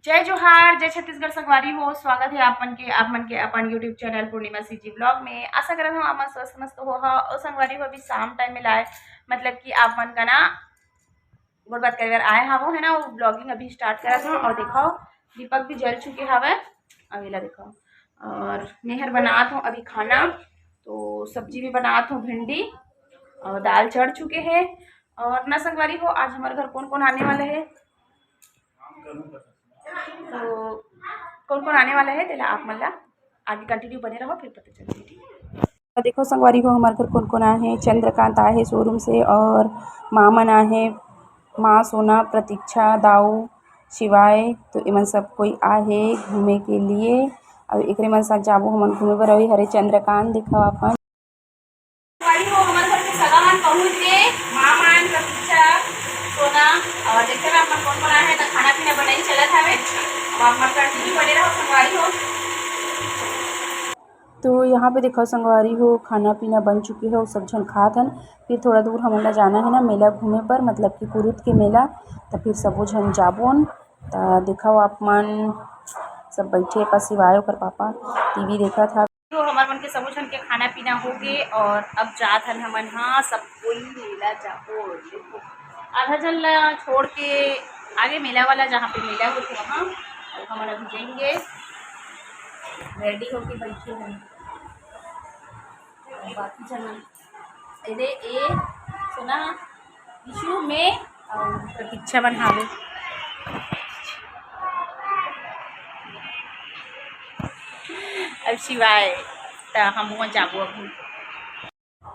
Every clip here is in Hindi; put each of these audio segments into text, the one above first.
जय जोहार, जय छत्तीसगढ़ संगवारी हो। स्वागत है आप मन के अपन यूट्यूब चैनल पूर्णिमा सीजी ब्लॉग में। आशा करत हूँ आप स्वस्थ मस्त हो और संगवारी हो अभी शाम टाइम में लाए मतलब कि आप मन का ना गोड़ बात कर आए हवो है ना। वो ब्लॉगिंग अभी स्टार्ट करा था और देखो दीपक भी जल चुके हवे अभी ला देखो। और मेहर बनात हूँ अभी खाना, तो सब्जी भी बनात हूँ भिंडी और दाल चढ़ चुके हैं। और ना संगवारी हो आज हमारे घर कौन कौन आने वाले है, तो कौन कौन आने वाला है तेला आप मन ला आगे कंटिन्यू बने रहो फिर पता चलती है। तो देखो संगवारी हो हमारे घर कौन कौन आए हैं। चंद्रकांत आए हैं शोरूम से और मामन आए हैं, माँ सोना प्रतीक्षा दाऊ शिवाय, तो इमन सब कोई आए हैं घूमे के लिए। और एक मन साथ जाबो हमन घूमे बर। अभी हरे चंद्रकांत दिखाओ अपन हो हमारे घर के सगावन पहुँच गए, मामन प्रतीक्षा सोना और देखे ना अपन कौन कौन आए हैं। तो खाना पीना बनाई चलत हवे, अब आप मन कंटिन्यू बने रहो संगवारी हो। तो यहाँ पे देखो संगवारी हो खाना पीना बन चुकी है, वो सब झन खात हन। फिर थोड़ा दूर हमन जाना है ना मेला घूमे पर, मतलब कि कुरुत के मेला। तो फिर सबो झन जाबोन। तो देखो आप मन सब बैठे पर सिवाय ओकर पापा टीवी देखा था। तो हमार मन के सबो झन के खाना पीना हो गए और अब जात हन हमन। हाँ सब कोई मेला जाबो, देखो आधा जन ला छोड़ के आगे मेला वाला जहाँ पे मेला होते वहाँ हमन अभी जाएंगे। रेडी होके बैठे हैं बाकी जना अरे ए सुना इशू में और प्रतीक्षा बनावे अब शिवाय तो हम वहाँ जाबो अभी।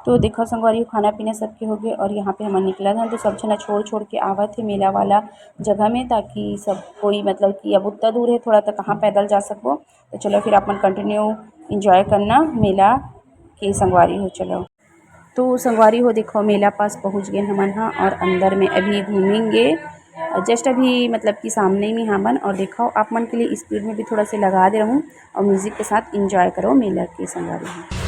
तो देखो संगवारी खाना पीना सबके हो गए और यहाँ पे हम निकला था। तो सब जना छोड़ छोड़ के आवा थे मेला वाला जगह में, ताकि सब कोई मतलब कि अब उतना दूर है थोड़ा तो कहाँ पैदल जा सको। तो चलो फिर अपन कंटिन्यू इंजॉय करना मेला के संगवारी हो। चलो तो संगवारी हो देखो मेला पास पहुँच गए हमन हाँ, और अंदर में अभी घूमेंगे जस्ट अभी मतलब कि सामने में हमन। और देखो आप मन के लिए स्पीड में भी थोड़ा से लगा दे रहूँ और म्यूज़िक के साथ इंजॉय करो मेला के संगवारी हो।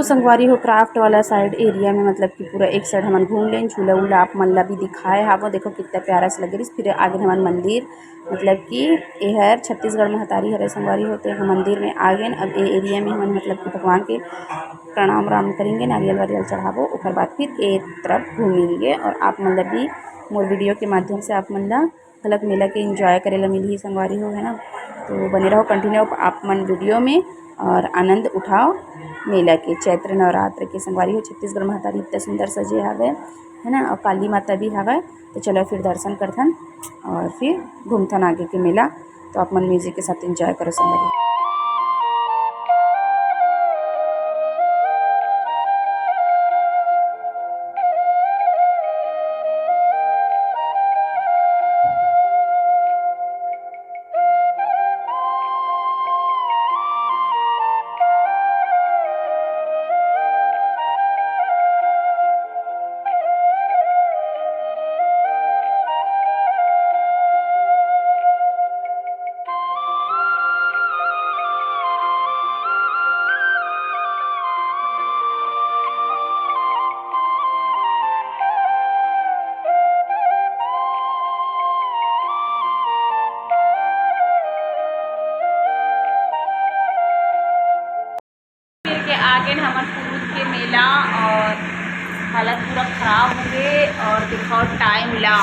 संगवारी हो क्राफ्ट वाला साइड एरिया में मतलब कि पूरा एक साइड हमन घूम लें, झूला उला आप मन ला भी दिखाए हावो। देखो कितना प्यारा से लगे रही। फिर आगे हमन मंदिर मतलब कि एहर छत्तीसगढ़ महतारी हरे संगवारी होते हैं मंदिर में आ गए। अब ए एरिया में हमन मतलब कि भगवान के प्रणाम राम करेंगे, नारियल वारियल चढ़ाबो, ओकर बाद फिर एक तरफ घूमेंगे। और आप मन ला भी मोर वीडियो के माध्यम से आप मन ला घलक मेला के एंजॉय करे ला मिलही संगवारी हो, है ना। तो बने रहो कंटिन्यू आप मन वीडियो में और आनंद उठाओ मेला के। चैत्र नवरात्र के संगवारी हो छत्तीसगढ़ महतारी इतना सुंदर सजे हवे, है ना। और काली माता भी हवे। तो चलो फिर दर्शन करथन और फिर घूमथन आगे के मेला। तो आप मन म्यूजिक के साथ एंजॉय करो संगवारी। आगे हमन कुरुद के मेला और हालत पूरा ख़राब हो गए। और दिखाओ टाइम ला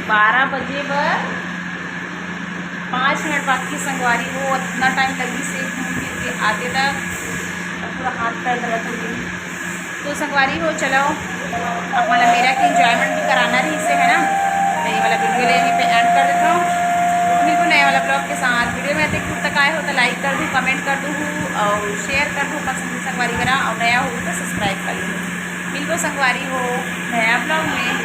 12 बजे बर 5 मिनट बाकी संगवारी हो। इतना टाइम लगी से घूम फिर के आगे तक पूरा हाथ पैर दर्द हो गई। तो संगवारी हो चलो अब मतलब मेरा के इंजॉयमेंट भी कराना रही से, है ना। तो ये वाला वीडियो यहीं पे एंड कर देता हूँ। बिल्कुल नया वाला ब्लॉग के साथ वीडियो में तक तक आए हो तो लाइक कर दूँ, कमेंट कर दूँ और शेयर कर दूँ पसंद संगवारी करा। और नया हो तो सब्सक्राइब कर लूँ। मिलको संगवारी हो नया ब्लॉग में।